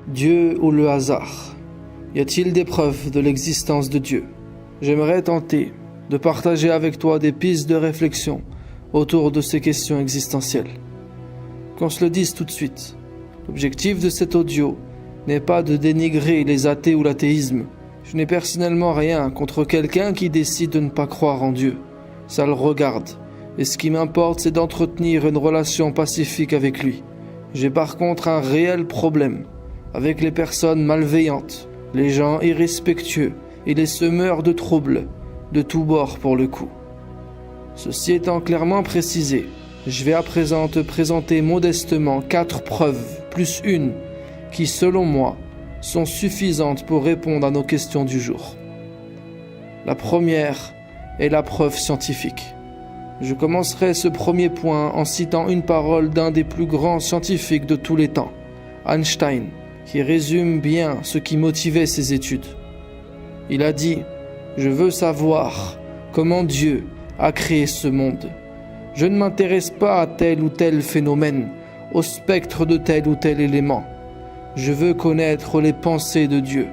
Dieu ou le hasard? Y a-t-il des preuves de l'existence de Dieu? J'aimerais tenter de partager avec toi des pistes de réflexion autour de ces questions existentielles. Qu'on se le dise tout de suite, l'objectif de cet audio n'est pas de dénigrer les athées ou l'athéisme. Je n'ai personnellement rien contre quelqu'un qui décide de ne pas croire en Dieu. Ça le regarde. Et ce qui m'importe, c'est d'entretenir une relation pacifique avec lui. J'ai par contre un réel problème avec les personnes malveillantes, les gens irrespectueux et les semeurs de troubles, de tous bords pour le coup. Ceci étant clairement précisé, je vais à présent te présenter modestement 4 preuves, plus une, qui selon moi, sont suffisantes pour répondre à nos questions du jour. La première est la preuve scientifique. Je commencerai ce premier point en citant une parole d'un des plus grands scientifiques de tous les temps, Einstein, qui résume bien ce qui motivait ses études. Il a dit « Je veux savoir comment Dieu a créé ce monde. Je ne m'intéresse pas à tel ou tel phénomène, au spectre de tel ou tel élément. Je veux connaître les pensées de Dieu.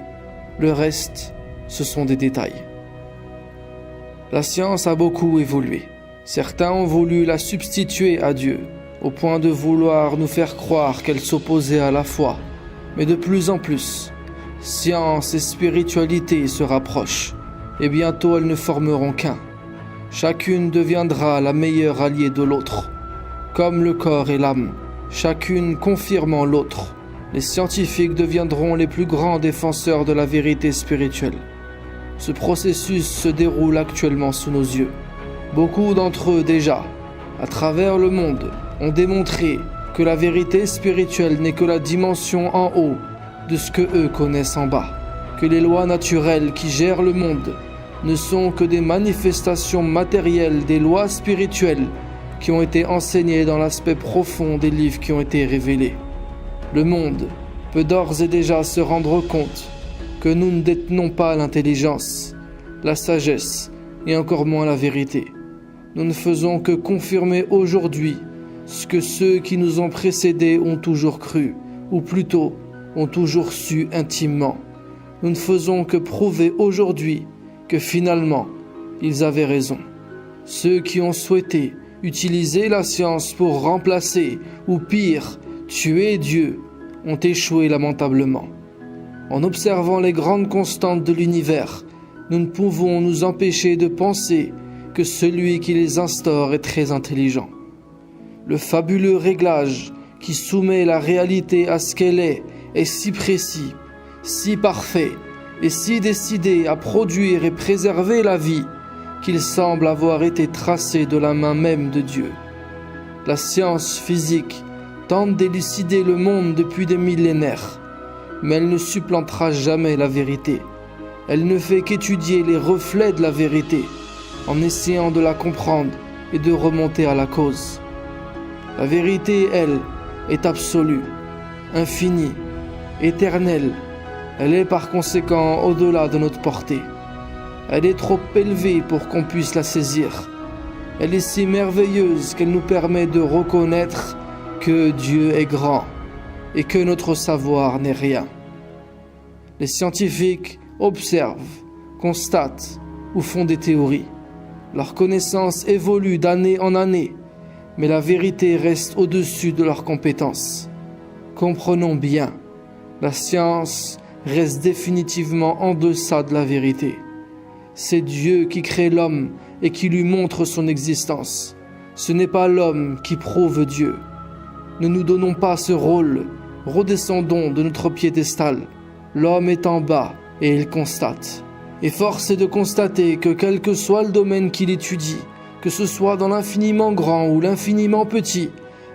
Le reste, ce sont des détails. » La science a beaucoup évolué. Certains ont voulu la substituer à Dieu, au point de vouloir nous faire croire qu'elle s'opposait à la foi. Mais de plus en plus, science et spiritualité se rapprochent, et bientôt elles ne formeront qu'un. Chacune deviendra la meilleure alliée de l'autre. Comme le corps et l'âme, chacune confirmant l'autre, les scientifiques deviendront les plus grands défenseurs de la vérité spirituelle. Ce processus se déroule actuellement sous nos yeux. Beaucoup d'entre eux déjà, à travers le monde, ont démontré que la vérité spirituelle n'est que la dimension en haut de ce que eux connaissent en bas, que les lois naturelles qui gèrent le monde ne sont que des manifestations matérielles des lois spirituelles qui ont été enseignées dans l'aspect profond des livres qui ont été révélés. Le monde peut d'ores et déjà se rendre compte que nous ne détenons pas l'intelligence, la sagesse et encore moins la vérité. Nous ne faisons que confirmer aujourd'hui ce que ceux qui nous ont précédés ont toujours cru, ou plutôt ont toujours su intimement. Nous ne faisons que prouver aujourd'hui que finalement, ils avaient raison. Ceux qui ont souhaité utiliser la science pour remplacer, ou pire, tuer Dieu, ont échoué lamentablement. En observant les grandes constantes de l'univers, nous ne pouvons nous empêcher de penser que celui qui les instaure est très intelligent. Le fabuleux réglage qui soumet la réalité à ce qu'elle est si précis, si parfait et si décidé à produire et préserver la vie qu'il semble avoir été tracé de la main même de Dieu. La science physique tente d'élucider le monde depuis des millénaires, mais elle ne supplantera jamais la vérité. Elle ne fait qu'étudier les reflets de la vérité, en essayant de la comprendre et de remonter à la cause. La vérité, elle, est absolue, infinie, éternelle. Elle est par conséquent au-delà de notre portée. Elle est trop élevée pour qu'on puisse la saisir. Elle est si merveilleuse qu'elle nous permet de reconnaître que Dieu est grand et que notre savoir n'est rien. Les scientifiques observent, constatent ou font des théories. Leur connaissance évolue d'année en année, mais la vérité reste au-dessus de leurs compétences. Comprenons bien, la science reste définitivement en deçà de la vérité. C'est Dieu qui crée l'homme et qui lui montre son existence. Ce n'est pas l'homme qui prouve Dieu. Ne nous donnons pas ce rôle, redescendons de notre piédestal. L'homme est en bas et il constate. Et force est de constater que quel que soit le domaine qu'il étudie, que ce soit dans l'infiniment grand ou l'infiniment petit,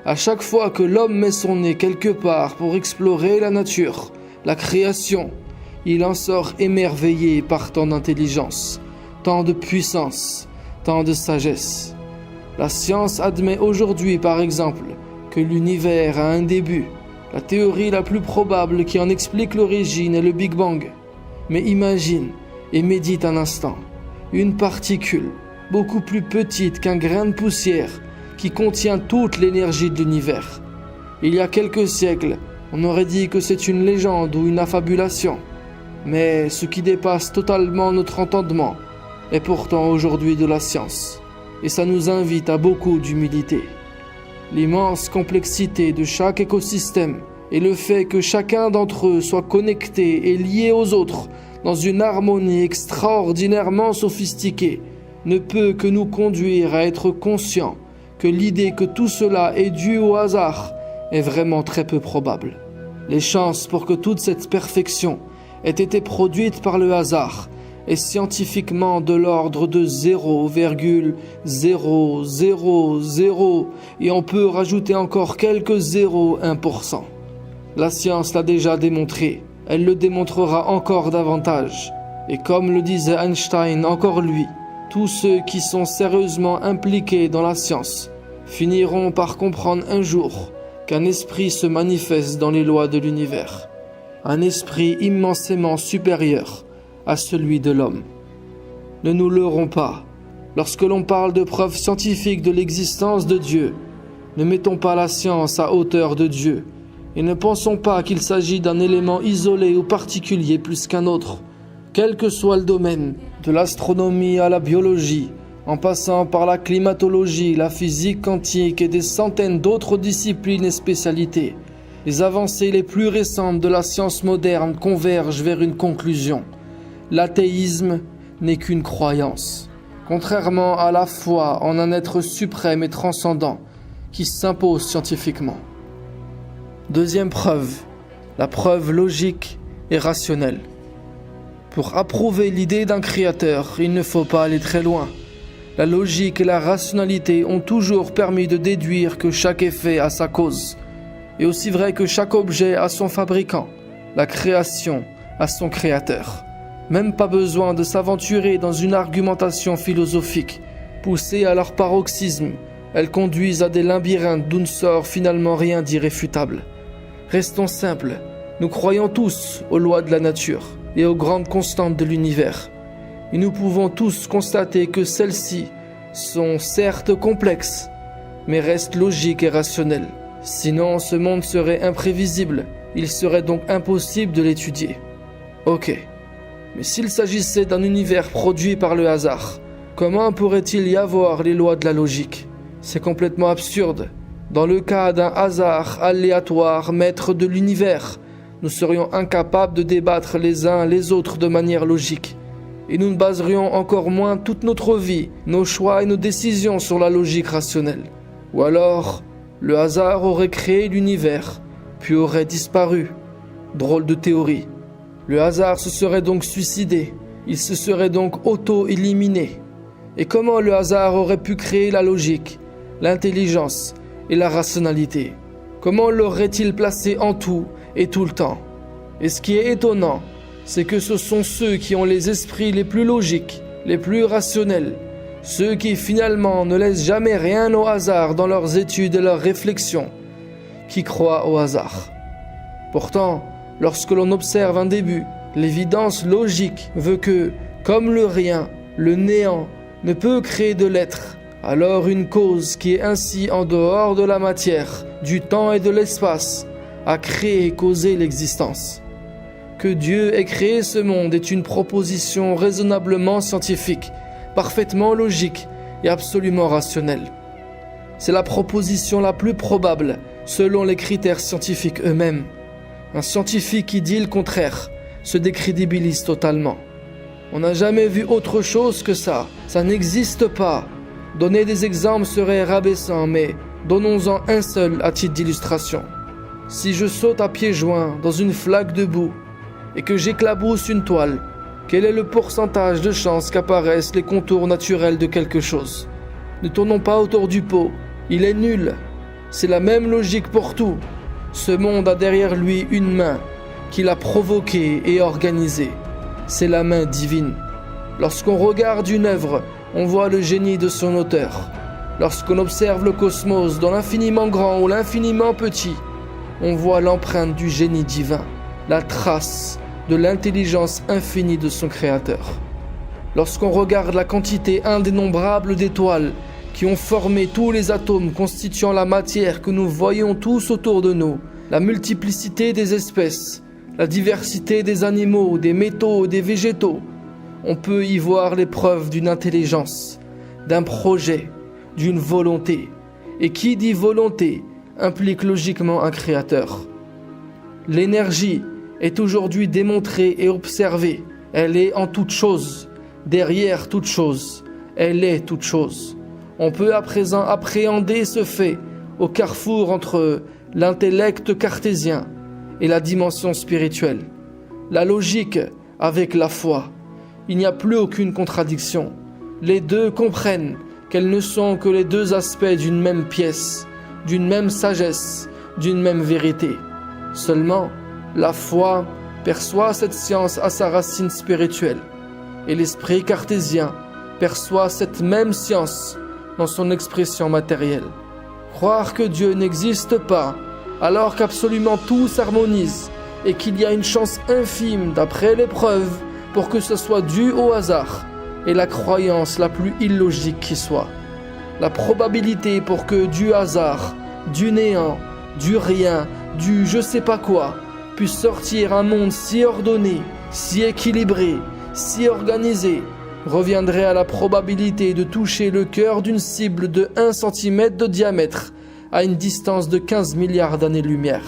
à chaque fois que l'homme met son nez quelque part pour explorer la nature, la création, il en sort émerveillé par tant d'intelligence, tant de puissance, tant de sagesse. La science admet aujourd'hui, par exemple, que l'univers a un début. La théorie la plus probable qui en explique l'origine est le Big Bang. Mais imagine et médite un instant, une particule beaucoup plus petite qu'un grain de poussière qui contient toute l'énergie de l'univers. Il y a quelques siècles, On aurait dit que c'est une légende ou une affabulation. Mais ce qui dépasse totalement notre entendement est pourtant aujourd'hui de la science. Et ça nous invite à beaucoup d'humilité. L'immense complexité de chaque écosystème et le fait que chacun d'entre eux soit connecté et lié aux autres dans une harmonie extraordinairement sophistiquée ne peut que nous conduire à être conscients que l'idée que tout cela est dû au hasard est vraiment très peu probable. Les chances pour que toute cette perfection ait été produite par le hasard est scientifiquement de l'ordre de 0,000 et on peut rajouter encore quelques 0,1%. La science l'a déjà démontré, elle le démontrera encore davantage. Et comme le disait Einstein encore lui, tous ceux qui sont sérieusement impliqués dans la science finiront par comprendre un jour qu'un esprit se manifeste dans les lois de l'univers. Un esprit immensément supérieur à celui de l'homme. Ne nous leurrons pas. Lorsque l'on parle de preuves scientifiques de l'existence de Dieu, ne mettons pas la science à hauteur de Dieu et ne pensons pas qu'il s'agit d'un élément isolé ou particulier plus qu'un autre. Quel que soit le domaine, de l'astronomie à la biologie, en passant par la climatologie, la physique quantique et des centaines d'autres disciplines et spécialités, les avancées les plus récentes de la science moderne convergent vers une conclusion. L'athéisme n'est qu'une croyance, contrairement à la foi en un être suprême et transcendant qui s'impose scientifiquement. Deuxième preuve, la preuve logique et rationnelle. Pour approuver l'idée d'un créateur, il ne faut pas aller très loin. La logique et la rationalité ont toujours permis de déduire que chaque effet a sa cause. Et aussi vrai que chaque objet a son fabricant, la création a son créateur. Même pas besoin de s'aventurer dans une argumentation philosophique. Poussées à leur paroxysme, elles conduisent à des labyrinthes d'où ne sort finalement rien d'irréfutable. Restons simples, nous croyons tous aux lois de la nature et aux grandes constantes de l'univers. Et nous pouvons tous constater que celles-ci sont certes complexes, mais restent logiques et rationnelles. Sinon, ce monde serait imprévisible, il serait donc impossible de l'étudier. Ok. Mais s'il s'agissait d'un univers produit par le hasard, comment pourrait-il y avoir les lois de la logique? C'est complètement absurde. Dans le cas d'un hasard aléatoire maître de l'univers, nous serions incapables de débattre les uns les autres de manière logique. Et nous ne baserions encore moins toute notre vie, nos choix et nos décisions sur la logique rationnelle. Ou alors, le hasard aurait créé l'univers, puis aurait disparu. Drôle de théorie. Le hasard se serait donc suicidé, il se serait donc auto-éliminé. Et comment le hasard aurait pu créer la logique, l'intelligence et la rationalité? Comment l'aurait-il placé en tout et tout le temps? Et ce qui est étonnant, c'est que ce sont ceux qui ont les esprits les plus logiques, les plus rationnels, ceux qui finalement ne laissent jamais rien au hasard dans leurs études et leurs réflexions, qui croient au hasard. Pourtant, lorsque l'on observe un début, l'évidence logique veut que, comme le rien, le néant ne peut créer de l'être, alors une cause qui est ainsi en dehors de la matière, du temps et de l'espace, a créé et causé l'existence. Que Dieu ait créé ce monde est une proposition raisonnablement scientifique, parfaitement logique et absolument rationnelle. C'est la proposition la plus probable selon les critères scientifiques eux-mêmes. Un scientifique qui dit le contraire se décrédibilise totalement. On n'a jamais vu autre chose que ça n'existe pas. Donner des exemples serait rabaissant, mais donnons-en un seul à titre d'illustration. Si je saute à pieds joints dans une flaque de boue et que j'éclabousse une toile, quel est le pourcentage de chances qu'apparaissent les contours naturels de quelque chose? Ne tournons pas autour du pot, il est nul. C'est la même logique pour tout. Ce monde a derrière lui une main qui l'a provoqué et organisé. C'est la main divine. Lorsqu'on regarde une œuvre, on voit le génie de son auteur. Lorsqu'on observe le cosmos dans l'infiniment grand ou l'infiniment petit, on voit l'empreinte du génie divin, la trace de l'intelligence infinie de son créateur. Lorsqu'on regarde la quantité indénombrable d'étoiles qui ont formé tous les atomes constituant la matière que nous voyons tous autour de nous, la multiplicité des espèces, la diversité des animaux, des métaux, des végétaux. On peut y voir les preuves d'une intelligence, d'un projet, d'une volonté. Et qui dit volonté implique logiquement un créateur. L'énergie est aujourd'hui démontrée et observée. Elle est en toute chose, derrière toute chose. Elle est toute chose. On peut à présent appréhender ce fait au carrefour entre l'intellect cartésien et la dimension spirituelle. La logique avec la foi. Il n'y a plus aucune contradiction. Les deux comprennent qu'elles ne sont que les deux aspects d'une même pièce, d'une même sagesse, d'une même vérité. Seulement, la foi perçoit cette science à sa racine spirituelle, et l'esprit cartésien perçoit cette même science dans son expression matérielle. Croire que Dieu n'existe pas, alors qu'absolument tout s'harmonise, et qu'il y a une chance infime, d'après les preuves, pour que ce soit dû au hasard, est la croyance la plus illogique qui soit. La probabilité pour que du hasard, du néant, du rien, du je sais pas quoi, puisse sortir un monde si ordonné, si équilibré, si organisé, reviendrait à la probabilité de toucher le cœur d'une cible de 1 cm de diamètre à une distance de 15 milliards d'années-lumière.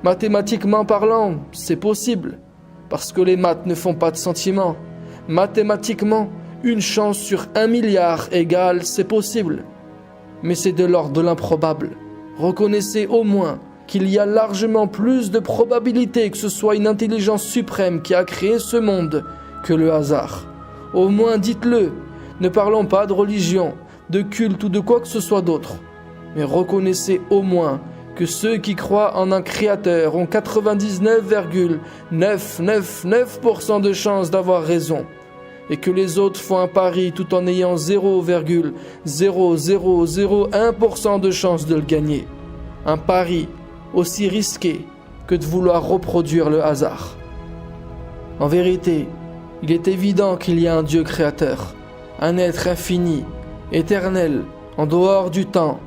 Mathématiquement parlant, c'est possible, parce que les maths ne font pas de sentiments. Mathématiquement, une chance sur 1 milliard égale, c'est possible. Mais c'est de l'ordre de l'improbable. Reconnaissez au moins qu'il y a largement plus de probabilité que ce soit une intelligence suprême qui a créé ce monde que le hasard. Au moins dites-le, ne parlons pas de religion, de culte ou de quoi que ce soit d'autre. Mais reconnaissez au moins que ceux qui croient en un créateur ont 99,999% de chances d'avoir raison, et que les autres font un pari tout en ayant 0,0001% de chance de le gagner. Un pari aussi risqué que de vouloir reproduire le hasard. En vérité, il est évident qu'il y a un Dieu créateur, un être infini, éternel, en dehors du temps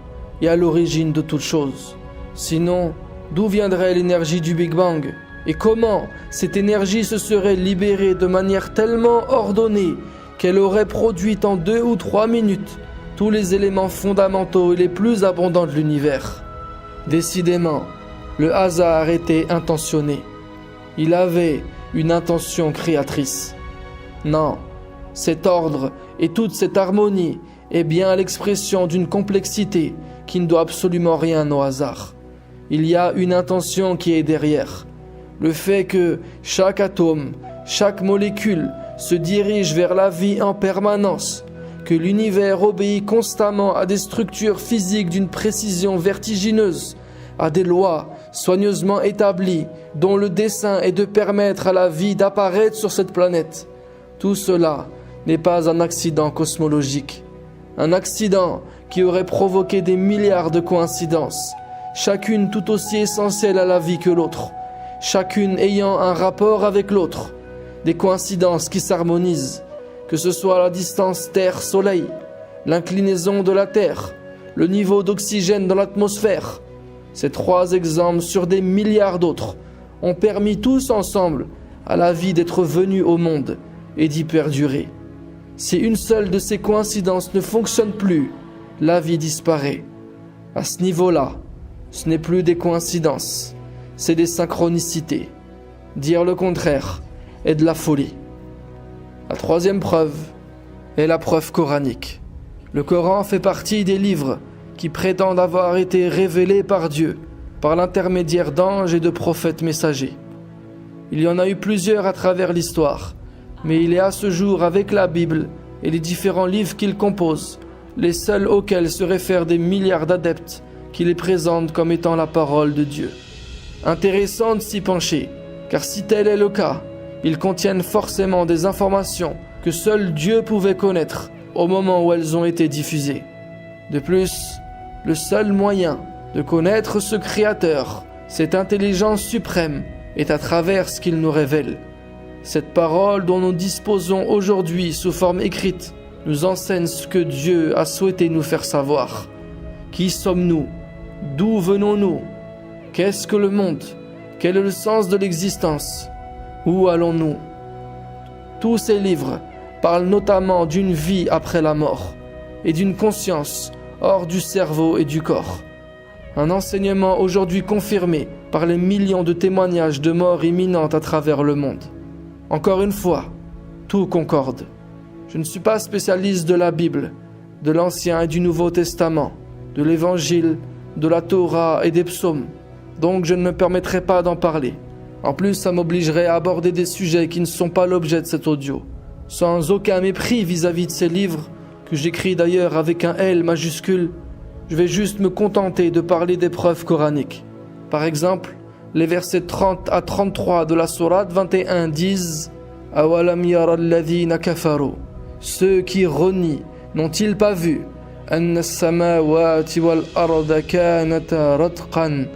et à l'origine de toute chose. Sinon, d'où viendrait l'énergie du Big Bang? Et comment cette énergie se serait libérée de manière tellement ordonnée qu'elle aurait produit en 2 ou 3 minutes tous les éléments fondamentaux et les plus abondants de l'univers? Décidément, le hasard était intentionné. Il avait une intention créatrice. Non, cet ordre et toute cette harmonie est bien l'expression d'une complexité qui ne doit absolument rien au hasard. Il y a une intention qui est derrière. Le fait que chaque atome, chaque molécule se dirige vers la vie en permanence, que l'univers obéit constamment à des structures physiques d'une précision vertigineuse, à des lois soigneusement établies dont le dessein est de permettre à la vie d'apparaître sur cette planète. Tout cela n'est pas un accident cosmologique, un accident qui aurait provoqué des milliards de coïncidences, chacune tout aussi essentielle à la vie que l'autre, chacune ayant un rapport avec l'autre, des coïncidences qui s'harmonisent, que ce soit la distance Terre-Soleil, l'inclinaison de la Terre, le niveau d'oxygène dans l'atmosphère. Ces 3 exemples sur des milliards d'autres ont permis tous ensemble à la vie d'être venue au monde et d'y perdurer. Si une seule de ces coïncidences ne fonctionne plus, la vie disparaît. À ce niveau-là, ce n'est plus des coïncidences, c'est des synchronicités. Dire le contraire est de la folie. La 3e preuve est la preuve coranique. Le Coran fait partie des livres qui prétendent avoir été révélés par Dieu, par l'intermédiaire d'anges et de prophètes messagers. Il y en a eu plusieurs à travers l'histoire, mais il est à ce jour, avec la Bible et les différents livres qu'il compose, les seuls auxquels se réfèrent des milliards d'adeptes qui les présentent comme étant la parole de Dieu. Intéressant de s'y pencher, car si tel est le cas, ils contiennent forcément des informations que seul Dieu pouvait connaître au moment où elles ont été diffusées. De plus, le seul moyen de connaître ce Créateur, cette intelligence suprême, est à travers ce qu'il nous révèle. Cette parole dont nous disposons aujourd'hui sous forme écrite nous enseigne ce que Dieu a souhaité nous faire savoir. Qui sommes-nous? D'où venons-nous? Qu'est-ce que le monde? Quel est le sens de l'existence? Où allons-nous? Tous ces livres parlent notamment d'une vie après la mort et d'une conscience hors du cerveau et du corps. Un enseignement aujourd'hui confirmé par les millions de témoignages de mort imminente à travers le monde. Encore une fois, tout concorde. Je ne suis pas spécialiste de la Bible, de l'Ancien et du Nouveau Testament, de l'Évangile, de la Torah et des psaumes, donc je ne me permettrai pas d'en parler. En plus, ça m'obligerait à aborder des sujets qui ne sont pas l'objet de cet audio, sans aucun mépris vis-à-vis de ces livres, que j'écris d'ailleurs avec un L majuscule. Je vais juste me contenter de parler des preuves coraniques. Par exemple, les versets 30 à 33 de la sourate 21 disent « Awalam yara alladhina kafaru » Ceux qui renient, n'ont-ils pas vu « Anna as-samawati wal arda kanata ratqan »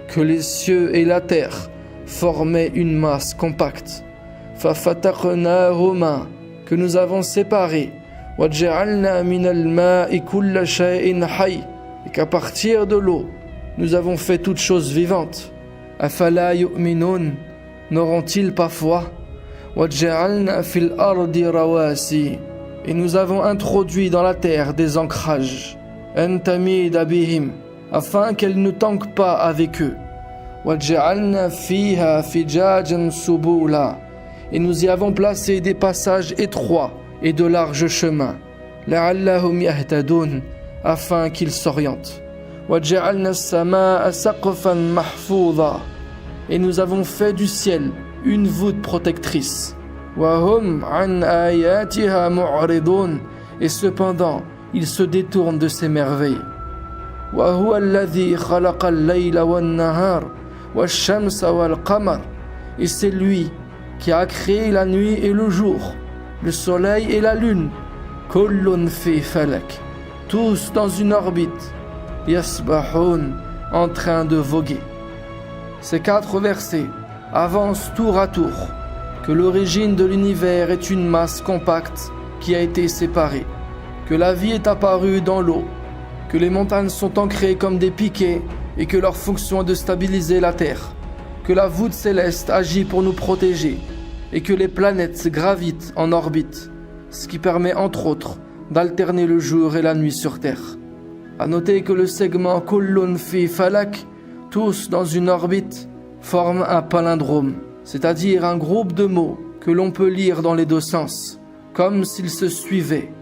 que les cieux et la terre formaient une masse compacte. « Fafataqnahuma » que nous avons séparés. « Waj'alna min al-ma'i kulla shay'in hayy » et qu'à partir de l'eau, nous avons fait toutes choses vivantes. « Afala yu'minun » n'auront-ils pas foi? « Waj'alna fil ardi rawasi » et nous avons introduit dans la terre des ancrages. « Antamida bihim » afin qu'elle ne tangue pas avec eux. « Waj'alna fiha fijajan subula » et nous y avons placé des passages étroits et de larges chemins. « La'allahum yahtadun » afin qu'ils s'orientent. « Waj'alna as-samaa'a saqfan mahfouza » et nous avons fait du ciel une voûte protectrice. « Wa hum an ayatiha mu'ridun » et cependant, ils se détournent de ces merveilles. « Wa huwa alladhi khalaqa al-layla wan-nahar wash-shamsa wal-qamar » et c'est lui qui a créé la nuit et le jour, le soleil et la lune. « Kullun fi falak » tous dans une orbite. « Yasbahun » en train de voguer. Ces 4 versets avancent tour à tour que l'origine de l'univers est une masse compacte qui a été séparée, que la vie est apparue dans l'eau, que les montagnes sont ancrées comme des piquets et que leur fonction est de stabiliser la Terre, que la voûte céleste agit pour nous protéger et que les planètes gravitent en orbite, ce qui permet entre autres d'alterner le jour et la nuit sur Terre. À noter que le segment Kullun fi falak, tous dans une orbite, forme un palindrome, c'est-à-dire un groupe de mots que l'on peut lire dans les deux sens, comme s'ils se suivaient,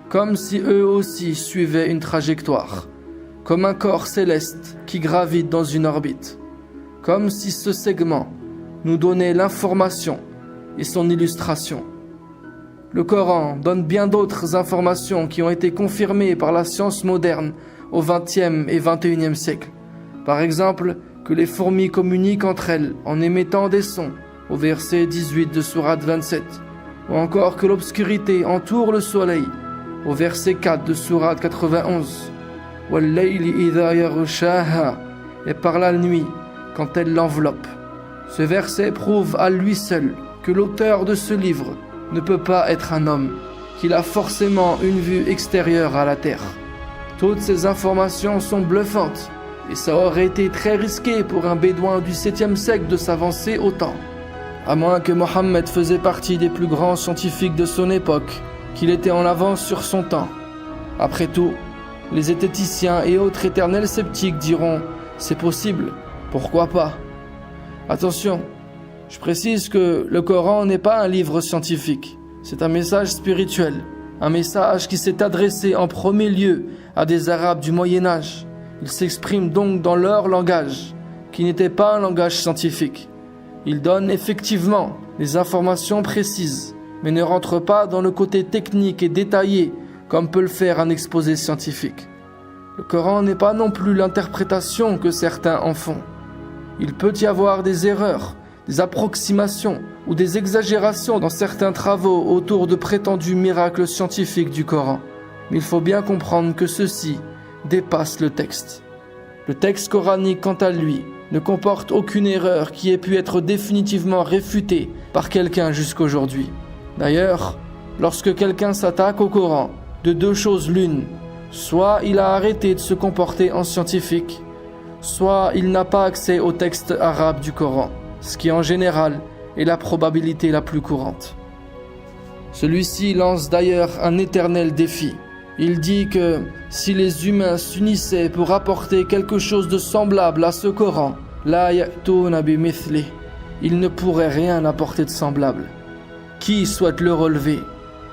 comme si eux aussi suivaient une trajectoire, comme un corps céleste qui gravite dans une orbite, comme si ce segment nous donnait l'information et son illustration. Le Coran donne bien d'autres informations qui ont été confirmées par la science moderne au XXe et XXIe siècle. Par exemple, que les fourmis communiquent entre elles en émettant des sons, au verset 18 de sourate 27, ou encore que l'obscurité entoure le soleil, au verset 4 de sourate 91, « Wal-layli idha yaghshaha » et par la nuit, quand elle l'enveloppe. Ce verset prouve à lui seul que l'auteur de ce livre ne peut pas être un homme, qu'il a forcément une vue extérieure à la terre. Toutes ces informations sont bluffantes, et ça aurait été très risqué pour un bédouin du 7e siècle de s'avancer autant. À moins que Mohammed faisait partie des plus grands scientifiques de son époque, qu'il était en avance sur son temps. Après tout, les zététiciens et autres éternels sceptiques diront « c'est possible, pourquoi pas ?» Attention, je précise que le Coran n'est pas un livre scientifique, c'est un message spirituel, un message qui s'est adressé en premier lieu à des Arabes du Moyen-Âge. Il s'exprime donc dans leur langage, qui n'était pas un langage scientifique. Il donne effectivement des informations précises, mais ne rentre pas dans le côté technique et détaillé comme peut le faire un exposé scientifique. Le Coran n'est pas non plus l'interprétation que certains en font. Il peut y avoir des erreurs, des approximations ou des exagérations dans certains travaux autour de prétendus miracles scientifiques du Coran. Mais il faut bien comprendre que ceci dépasse le texte. Le texte coranique, quant à lui, ne comporte aucune erreur qui ait pu être définitivement réfutée par quelqu'un jusqu'aujourd'hui. D'ailleurs, lorsque quelqu'un s'attaque au Coran, de 2 choses l'une, soit il a arrêté de se comporter en scientifique, soit il n'a pas accès au texte arabe du Coran, ce qui en général est la probabilité la plus courante. Celui-ci lance d'ailleurs un éternel défi. Il dit que si les humains s'unissaient pour apporter quelque chose de semblable à ce Coran, la ya'tuna bimithli, ils ne pourraient rien apporter de semblable. Qui souhaite le relever?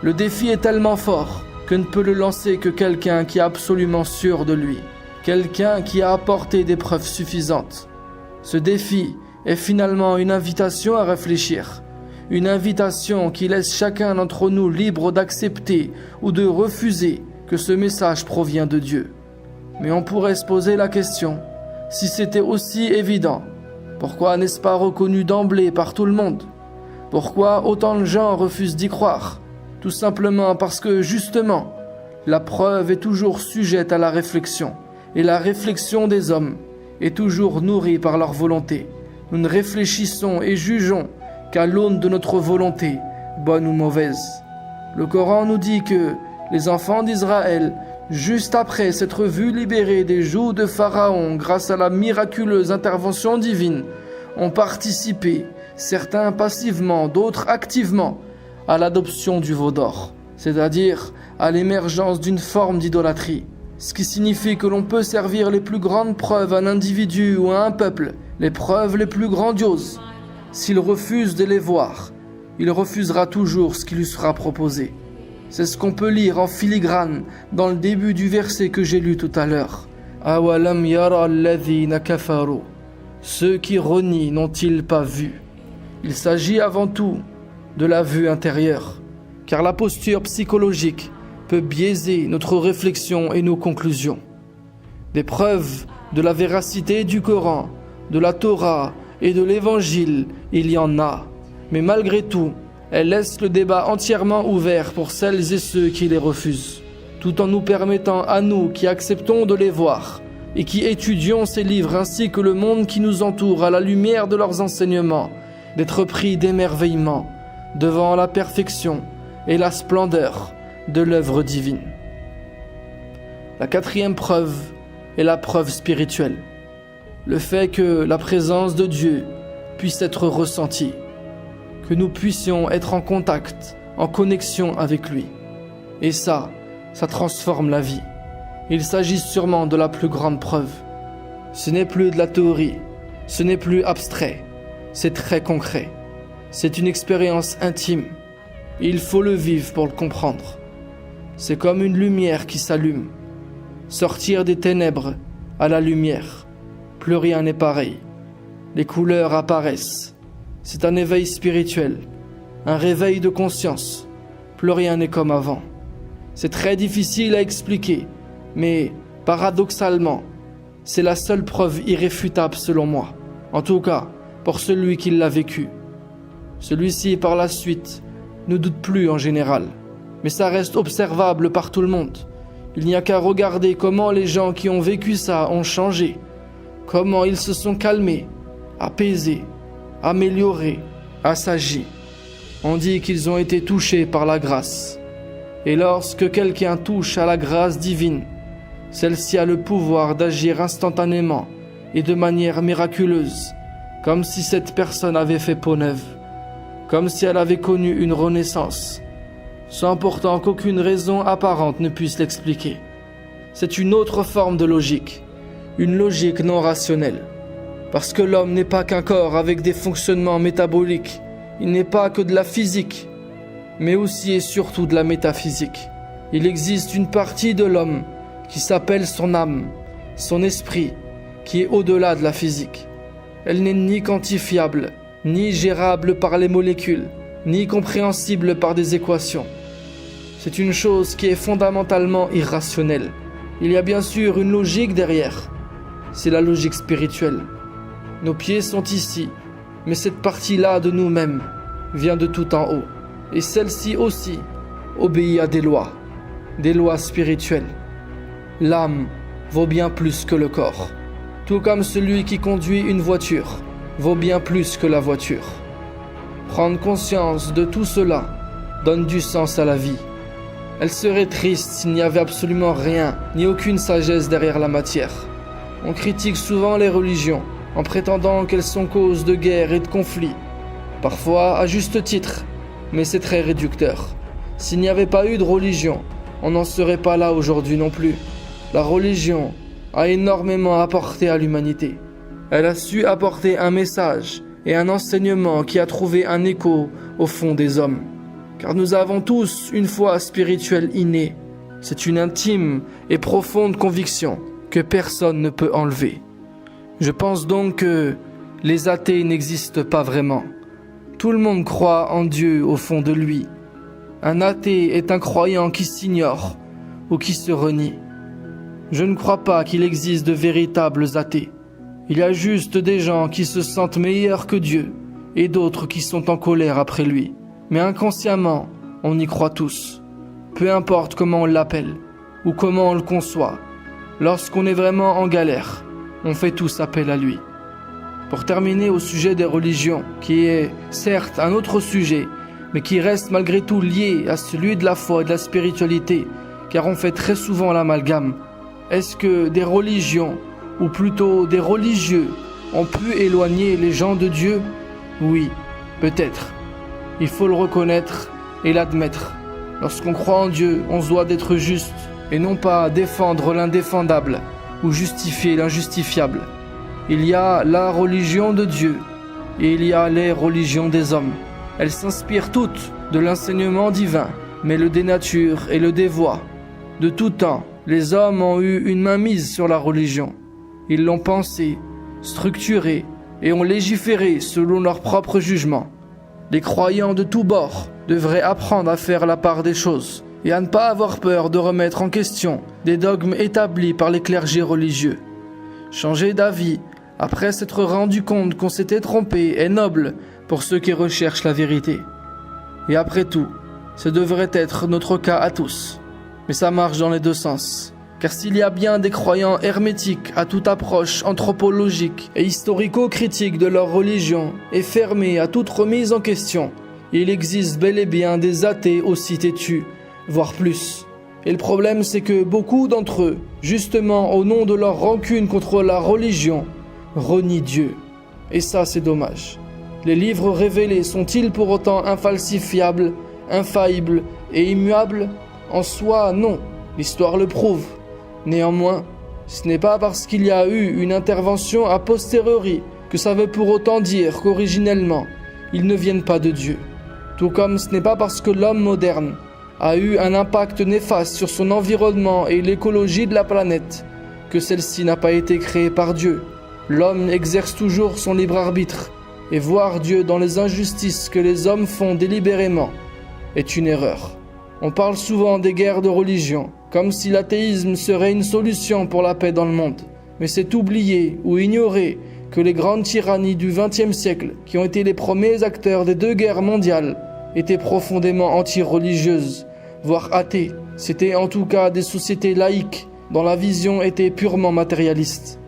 Le défi est tellement fort que ne peut le lancer que quelqu'un qui est absolument sûr de lui, quelqu'un qui a apporté des preuves suffisantes. Ce défi est finalement une invitation à réfléchir, une invitation qui laisse chacun d'entre nous libre d'accepter ou de refuser que ce message provient de Dieu. Mais on pourrait se poser la question, si c'était aussi évident, pourquoi n'est-ce pas reconnu d'emblée par tout le monde? Pourquoi autant de gens refusent d'y croire? Tout simplement parce que, justement, la preuve est toujours sujette à la réflexion, et la réflexion des hommes est toujours nourrie par leur volonté. Nous ne réfléchissons et jugeons qu'à l'aune de notre volonté, bonne ou mauvaise. Le Coran nous dit que les enfants d'Israël, juste après s'être vus libérés des jougs de Pharaon grâce à la miraculeuse intervention divine, ont participé, certains passivement, d'autres activement, à l'adoption du veau d'or, c'est-à-dire à l'émergence d'une forme d'idolâtrie, ce qui signifie que l'on peut servir les plus grandes preuves à un individu ou à un peuple, les preuves les plus grandioses. S'il refuse de les voir, il refusera toujours ce qui lui sera proposé. C'est ce qu'on peut lire en filigrane dans le début du verset que j'ai lu tout à l'heure. Awalam yara alladhina kafaru. Ceux qui renient n'ont-ils pas vu? Il s'agit avant tout de la vue intérieure, car la posture psychologique peut biaiser notre réflexion et nos conclusions. Des preuves de la véracité du Coran, de la Torah et de l'Évangile, il y en a, mais malgré tout, elles laissent le débat entièrement ouvert pour celles et ceux qui les refusent, tout en nous permettant à nous qui acceptons de les voir et qui étudions ces livres ainsi que le monde qui nous entoure à la lumière de leurs enseignements, d'être pris d'émerveillement devant la perfection et la splendeur de l'œuvre divine. La quatrième preuve est la preuve spirituelle, le fait que la présence de Dieu puisse être ressentie, que nous puissions être en contact, en connexion avec lui. Et ça transforme la vie. Il s'agit sûrement de la plus grande preuve. Ce n'est plus de la théorie, ce n'est plus abstrait, c'est très concret. C'est une expérience intime. Il faut le vivre pour le comprendre. C'est comme une lumière qui s'allume. Sortir des ténèbres à la lumière. Plus rien n'est pareil. Les couleurs apparaissent. C'est un éveil spirituel, un réveil de conscience. Plus rien n'est comme avant. C'est très difficile à expliquer, mais paradoxalement, c'est la seule preuve irréfutable selon moi. En tout cas, pour celui qui l'a vécu. Celui-ci, par la suite, ne doute plus en général, mais ça reste observable par tout le monde. Il n'y a qu'à regarder comment les gens qui ont vécu ça ont changé, comment ils se sont calmés, apaisés, améliorés, assagis. On dit qu'ils ont été touchés par la grâce. Et lorsque quelqu'un touche à la grâce divine, celle-ci a le pouvoir d'agir instantanément et de manière miraculeuse, comme si cette personne avait fait peau neuve, comme si elle avait connu une renaissance, sans pourtant qu'aucune raison apparente ne puisse l'expliquer. C'est une autre forme de logique, une logique non rationnelle, parce que l'homme n'est pas qu'un corps avec des fonctionnements métaboliques, il n'est pas que de la physique, mais aussi et surtout de la métaphysique. Il existe une partie de l'homme qui s'appelle son âme, son esprit, qui est au-delà de la physique. Elle n'est ni quantifiable, ni gérable par les molécules, ni compréhensible par des équations. C'est une chose qui est fondamentalement irrationnelle. Il y a bien sûr une logique derrière. C'est la logique spirituelle. Nos pieds sont ici, mais cette partie-là de nous-mêmes vient de tout en haut. Et celle-ci aussi obéit à des lois spirituelles. L'âme vaut bien plus que le corps, tout comme celui qui conduit une voiture vaut bien plus que la voiture. Prendre conscience de tout cela donne du sens à la vie. Elle serait triste s'il n'y avait absolument rien, ni aucune sagesse derrière la matière. On critique souvent les religions, en prétendant qu'elles sont cause de guerres et de conflits. Parfois à juste titre, mais c'est très réducteur. S'il n'y avait pas eu de religion, on n'en serait pas là aujourd'hui non plus. La religion a énormément apporté à l'humanité. Elle a su apporter un message et un enseignement qui a trouvé un écho au fond des hommes. Car nous avons tous une foi spirituelle innée. C'est une intime et profonde conviction que personne ne peut enlever. Je pense donc que les athées n'existent pas vraiment. Tout le monde croit en Dieu au fond de lui. Un athée est un croyant qui s'ignore ou qui se renie. Je ne crois pas qu'il existe de véritables athées. Il y a juste des gens qui se sentent meilleurs que Dieu et d'autres qui sont en colère après lui. Mais inconsciemment, on y croit tous. Peu importe comment on l'appelle ou comment on le conçoit. Lorsqu'on est vraiment en galère, on fait tous appel à lui. Pour terminer au sujet des religions, qui est certes un autre sujet, mais qui reste malgré tout lié à celui de la foi et de la spiritualité, car on fait très souvent l'amalgame. Est-ce que des religions, ou plutôt des religieux, ont pu éloigner les gens de Dieu? Oui, peut-être. Il faut le reconnaître et l'admettre. Lorsqu'on croit en Dieu, on se doit d'être juste, et non pas défendre l'indéfendable, ou justifier l'injustifiable. Il y a la religion de Dieu, et il y a les religions des hommes. Elles s'inspirent toutes de l'enseignement divin, mais le dénaturent et le dévoient. De tout temps, les hommes ont eu une mainmise sur la religion. Ils l'ont pensée, structurée et ont légiféré selon leur propre jugement. Les croyants de tous bords devraient apprendre à faire la part des choses et à ne pas avoir peur de remettre en question des dogmes établis par les clergés religieux. Changer d'avis après s'être rendu compte qu'on s'était trompé est noble pour ceux qui recherchent la vérité. Et après tout, ce devrait être notre cas à tous. Mais ça marche dans les deux sens. Car s'il y a bien des croyants hermétiques à toute approche anthropologique et historico-critique de leur religion et fermés à toute remise en question, il existe bel et bien des athées aussi têtus, voire plus. Et le problème, c'est que beaucoup d'entre eux, justement au nom de leur rancune contre la religion, renient Dieu. Et ça, c'est dommage. Les livres révélés sont-ils pour autant infalsifiables, infaillibles et immuables? En soi, non. L'histoire le prouve. Néanmoins, ce n'est pas parce qu'il y a eu une intervention a posteriori que ça veut pour autant dire qu'originellement, ils ne viennent pas de Dieu. Tout comme ce n'est pas parce que l'homme moderne a eu un impact néfaste sur son environnement et l'écologie de la planète que celle-ci n'a pas été créée par Dieu. L'homme exerce toujours son libre arbitre, et voir Dieu dans les injustices que les hommes font délibérément est une erreur. On parle souvent des guerres de religion, comme si l'athéisme serait une solution pour la paix dans le monde. Mais c'est oublier ou ignorer que les grandes tyrannies du XXe siècle, qui ont été les premiers acteurs des deux guerres mondiales, étaient profondément anti-religieuses, voire athées. C'était en tout cas des sociétés laïques, dont la vision était purement matérialiste.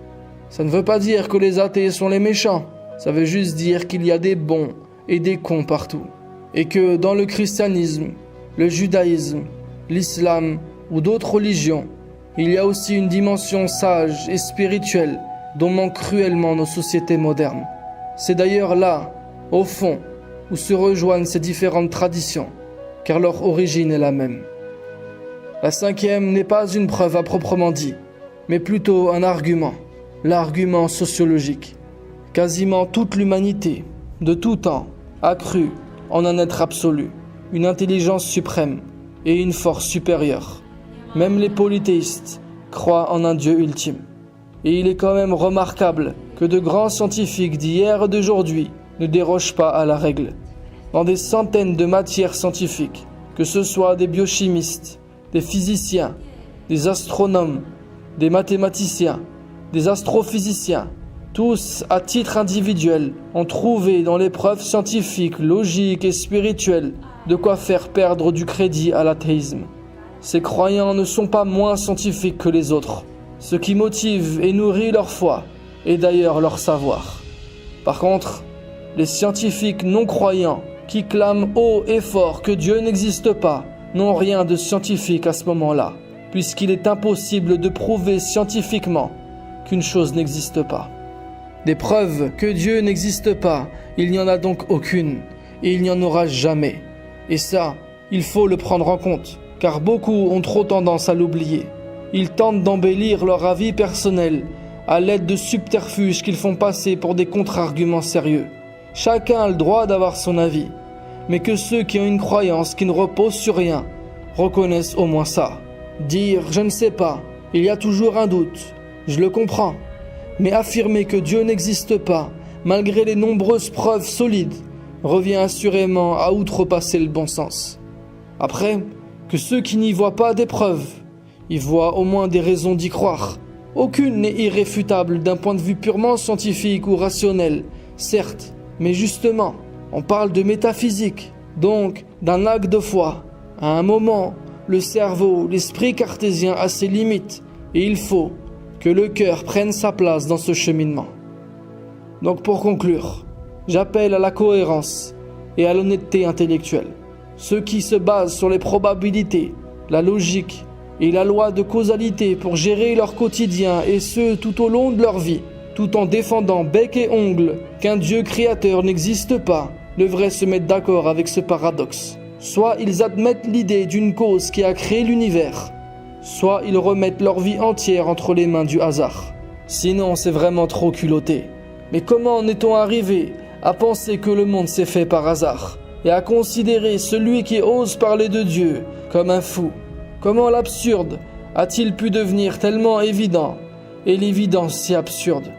Ça ne veut pas dire que les athées sont les méchants, ça veut juste dire qu'il y a des bons et des cons partout. Et que dans le christianisme, le judaïsme, l'islam ou d'autres religions, il y a aussi une dimension sage et spirituelle dont manquent cruellement nos sociétés modernes. C'est d'ailleurs là, au fond, où se rejoignent ces différentes traditions, car leur origine est la même. La cinquième n'est pas une preuve à proprement dit, mais plutôt un argument, l'argument sociologique. Quasiment toute l'humanité, de tout temps, a cru en un être absolu, une intelligence suprême et une force supérieure. Même les polythéistes croient en un Dieu ultime. Et il est quand même remarquable que de grands scientifiques d'hier et d'aujourd'hui ne dérogent pas à la règle. Dans des centaines de matières scientifiques, que ce soit des biochimistes, des physiciens, des astronomes, des mathématiciens, des astrophysiciens, tous, à titre individuel, ont trouvé dans les preuves scientifiques, logiques et spirituelles de quoi faire perdre du crédit à l'athéisme. Ces croyants ne sont pas moins scientifiques que les autres. Ce qui motive et nourrit leur foi est d'ailleurs leur savoir. Par contre, les scientifiques non-croyants qui clament haut et fort que Dieu n'existe pas n'ont rien de scientifique à ce moment-là, puisqu'il est impossible de prouver scientifiquement qu'une chose n'existe pas. Des preuves que Dieu n'existe pas, il n'y en a donc aucune, et il n'y en aura jamais. Et ça, il faut le prendre en compte, car beaucoup ont trop tendance à l'oublier. Ils tentent d'embellir leur avis personnel à l'aide de subterfuges qu'ils font passer pour des contre-arguments sérieux. Chacun a le droit d'avoir son avis, mais que ceux qui ont une croyance qui ne repose sur rien reconnaissent au moins ça. Dire « je ne sais pas », il y a toujours un doute, je le comprends. Mais affirmer que Dieu n'existe pas, malgré les nombreuses preuves solides, revient assurément à outrepasser le bon sens. Après, que ceux qui n'y voient pas des preuves, y voient au moins des raisons d'y croire. Aucune n'est irréfutable d'un point de vue purement scientifique ou rationnel, certes, mais justement, on parle de métaphysique, donc d'un acte de foi. À un moment, le cerveau, l'esprit cartésien a ses limites, et il faut que le cœur prenne sa place dans ce cheminement. Donc pour conclure, j'appelle à la cohérence et à l'honnêteté intellectuelle. Ceux qui se basent sur les probabilités, la logique et la loi de causalité pour gérer leur quotidien et ce tout au long de leur vie, tout en défendant bec et ongle qu'un Dieu créateur n'existe pas, devraient se mettre d'accord avec ce paradoxe. Soit ils admettent l'idée d'une cause qui a créé l'univers, soit ils remettent leur vie entière entre les mains du hasard. Sinon, c'est vraiment trop culotté. Mais comment en est-on arrivé à penser que le monde s'est fait par hasard et à considérer celui qui ose parler de Dieu comme un fou? Comment l'absurde a-t-il pu devenir tellement évident et l'évidence si absurde?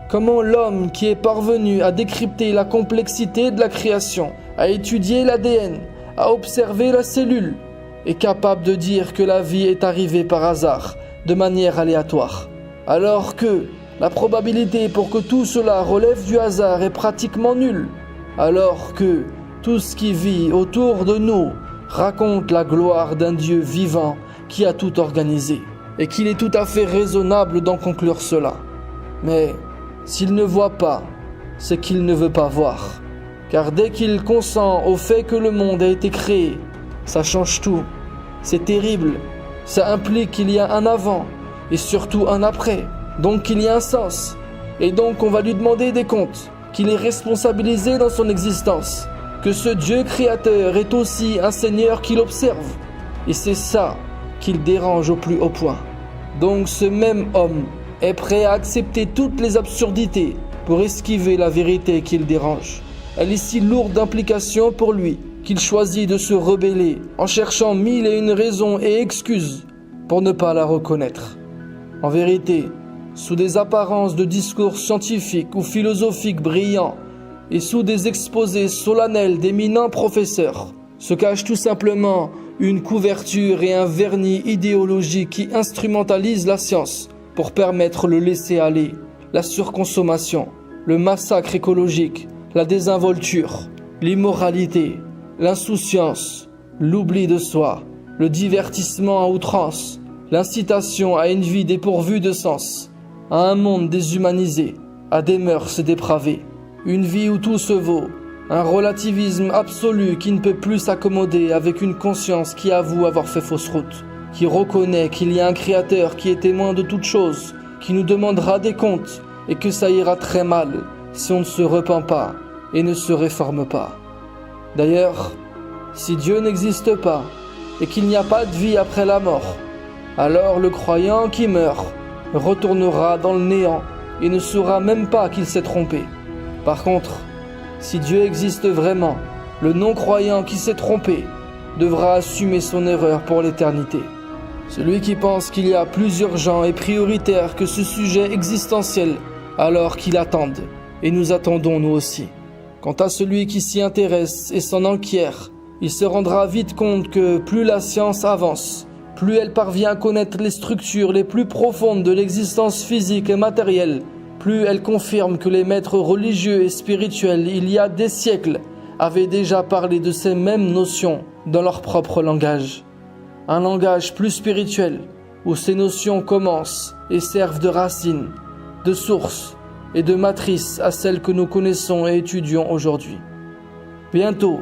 Comment l'homme qui est parvenu à décrypter la complexité de la création, à étudier l'ADN, à observer la cellule, est capable de dire que la vie est arrivée par hasard, de manière aléatoire, alors que la probabilité pour que tout cela relève du hasard est pratiquement nulle, alors que tout ce qui vit autour de nous raconte la gloire d'un Dieu vivant qui a tout organisé, et qu'il est tout à fait raisonnable d'en conclure cela. Mais s'il ne voit pas, c'est qu'il ne veut pas voir, car dès qu'il consent au fait que le monde a été créé, ça change tout. C'est terrible. Ça implique qu'il y a un avant et surtout un après. Donc qu'il y a un sens. Et donc on va lui demander des comptes, qu'il est responsabilisé dans son existence, que ce Dieu créateur est aussi un Seigneur qui l'observe. Et c'est ça qui le dérange au plus haut point. Donc ce même homme est prêt à accepter toutes les absurdités pour esquiver la vérité qui le dérange. Elle est si lourde d'implications pour lui qu'il choisit de se rebeller en cherchant 1001 raisons et excuses pour ne pas la reconnaître. En vérité, sous des apparences de discours scientifiques ou philosophiques brillants et sous des exposés solennels d'éminents professeurs, se cache tout simplement une couverture et un vernis idéologique qui instrumentalise la science pour permettre le laisser-aller, la surconsommation, le massacre écologique, la désinvolture, l'immoralité, l'insouciance, l'oubli de soi, le divertissement à outrance, l'incitation à une vie dépourvue de sens, à un monde déshumanisé, à des mœurs dépravées, une vie où tout se vaut, un relativisme absolu qui ne peut plus s'accommoder avec une conscience qui avoue avoir fait fausse route, qui reconnaît qu'il y a un créateur qui est témoin de toutes choses, qui nous demandera des comptes et que ça ira très mal si on ne se repent pas et ne se réforme pas. D'ailleurs, si Dieu n'existe pas et qu'il n'y a pas de vie après la mort, alors le croyant qui meurt retournera dans le néant et ne saura même pas qu'il s'est trompé. Par contre, si Dieu existe vraiment, le non-croyant qui s'est trompé devra assumer son erreur pour l'éternité. Celui qui pense qu'il y a plus urgent et prioritaire que ce sujet existentiel, alors qu'il attende, et nous attendons nous aussi. Quant à celui qui s'y intéresse et s'en enquiert, il se rendra vite compte que plus la science avance, plus elle parvient à connaître les structures les plus profondes de l'existence physique et matérielle, plus elle confirme que les maîtres religieux et spirituels, il y a des siècles, avaient déjà parlé de ces mêmes notions dans leur propre langage. Un langage plus spirituel, où ces notions commencent et servent de racines, de source et de matrice à celles que nous connaissons et étudions aujourd'hui. Bientôt,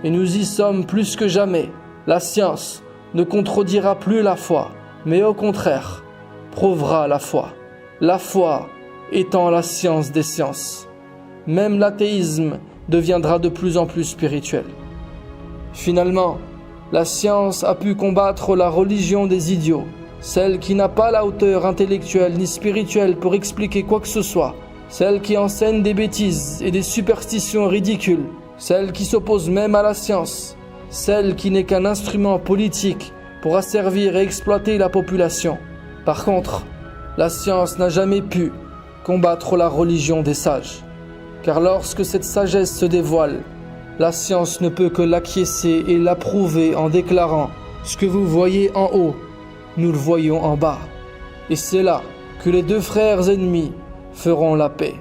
et nous y sommes plus que jamais, la science ne contredira plus la foi, mais au contraire, prouvera la foi. la foi étant la science des sciences. Même l'athéisme deviendra de plus en plus spirituel. Finalement, la science a pu combattre la religion des idiots, celle qui n'a pas la hauteur intellectuelle ni spirituelle pour expliquer quoi que ce soit, celle qui enseigne des bêtises et des superstitions ridicules, celle qui s'oppose même à la science, celle qui n'est qu'un instrument politique pour asservir et exploiter la population. Par contre, la science n'a jamais pu combattre la religion des sages. Car lorsque cette sagesse se dévoile, la science ne peut que l'acquiescer et l'approuver en déclarant « Ce que vous voyez en haut, nous le voyons en bas ». Et c'est là que les deux frères ennemis feront la paix.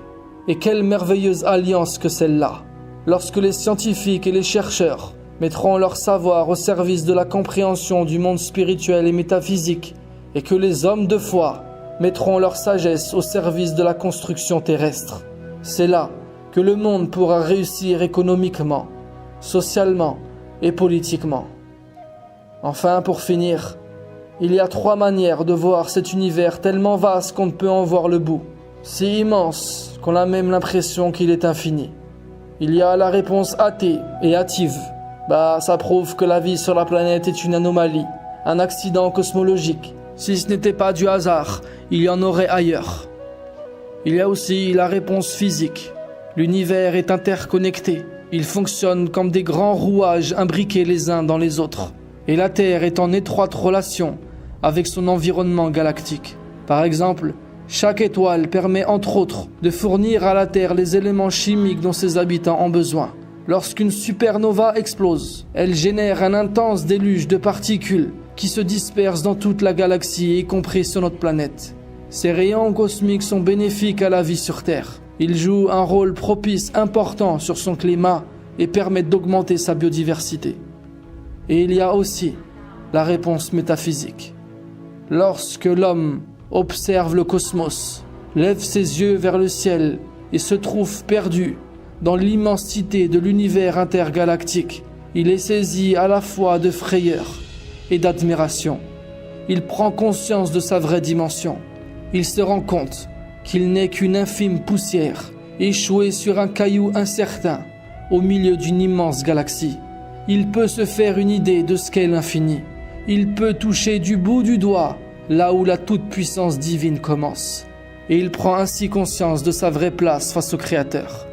Et quelle merveilleuse alliance que celle-là, lorsque les scientifiques et les chercheurs mettront leur savoir au service de la compréhension du monde spirituel et métaphysique, et que les hommes de foi mettront leur sagesse au service de la construction terrestre. C'est là que le monde pourra réussir économiquement, socialement et politiquement. Enfin, pour finir, il y a 3 manières de voir cet univers tellement vaste qu'on ne peut en voir le bout, si immense qu'on a même l'impression qu'il est infini. Il y a la réponse athée et hâtive. Ça prouve que la vie sur la planète est une anomalie, un accident cosmologique. Si ce n'était pas du hasard, il y en aurait ailleurs. Il y a aussi la réponse physique. L'univers est interconnecté. Il fonctionne comme des grands rouages imbriqués les uns dans les autres. Et la Terre est en étroite relation avec son environnement galactique. Par exemple, chaque étoile permet entre autres de fournir à la Terre les éléments chimiques dont ses habitants ont besoin. Lorsqu'une supernova explose, elle génère un intense déluge de particules qui se dispersent dans toute la galaxie, y compris sur notre planète. Ces rayons cosmiques sont bénéfiques à la vie sur Terre. Ils jouent un rôle propice important sur son climat et permettent d'augmenter sa biodiversité. Et il y a aussi la réponse métaphysique. Lorsque l'homme observe le cosmos, lève ses yeux vers le ciel et se trouve perdu dans l'immensité de l'univers intergalactique, il est saisi à la fois de frayeur et d'admiration. Il prend conscience de sa vraie dimension. Il se rend compte qu'il n'est qu'une infime poussière, échouée sur un caillou incertain, au milieu d'une immense galaxie. Il peut se faire une idée de ce qu'est l'infini. Il peut toucher du bout du doigt là où la toute-puissance divine commence. Et il prend ainsi conscience de sa vraie place face au Créateur.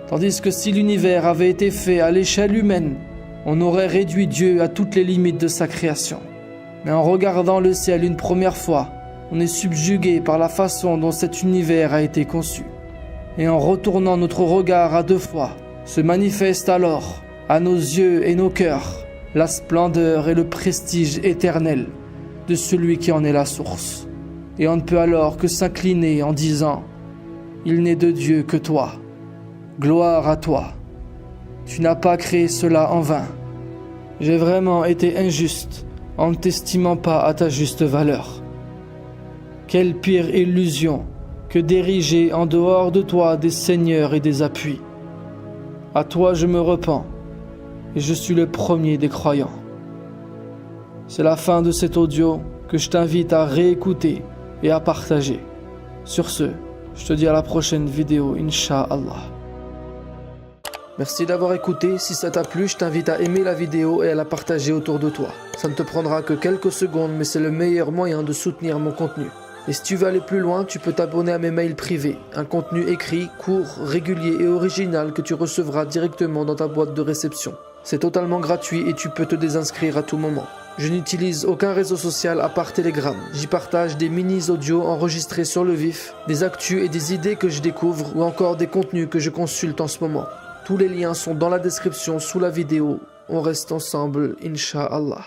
Tandis que si l'univers avait été fait à l'échelle humaine, on aurait réduit Dieu à toutes les limites de sa création. Mais en regardant le ciel une première fois, on est subjugué par la façon dont cet univers a été conçu. Et en retournant notre regard à 2 fois, se manifeste alors, à nos yeux et nos cœurs, la splendeur et le prestige éternel de celui qui en est la source. Et on ne peut alors que s'incliner en disant « Il n'est de Dieu que toi. Gloire à toi. Tu n'as pas créé cela en vain. J'ai vraiment été injuste en ne t'estimant pas à ta juste valeur. Quelle pire illusion que d'ériger en dehors de toi des seigneurs et des appuis. À toi je me repens, et je suis le premier des croyants. » C'est la fin de cet audio que je t'invite à réécouter et à partager. Sur ce, je te dis à la prochaine vidéo, Inch'Allah. Merci d'avoir écouté. Si ça t'a plu, je t'invite à aimer la vidéo et à la partager autour de toi. Ça ne te prendra que quelques secondes, mais c'est le meilleur moyen de soutenir mon contenu. Et si tu veux aller plus loin, tu peux t'abonner à mes mails privés. Un contenu écrit, court, régulier et original que tu recevras directement dans ta boîte de réception. C'est totalement gratuit et tu peux te désinscrire à tout moment. Je n'utilise aucun réseau social à part Telegram. J'y partage des mini-audios enregistrés sur le vif, des actus et des idées que je découvre ou encore des contenus que je consulte en ce moment. Tous les liens sont dans la description sous la vidéo. On reste ensemble, Inch'Allah.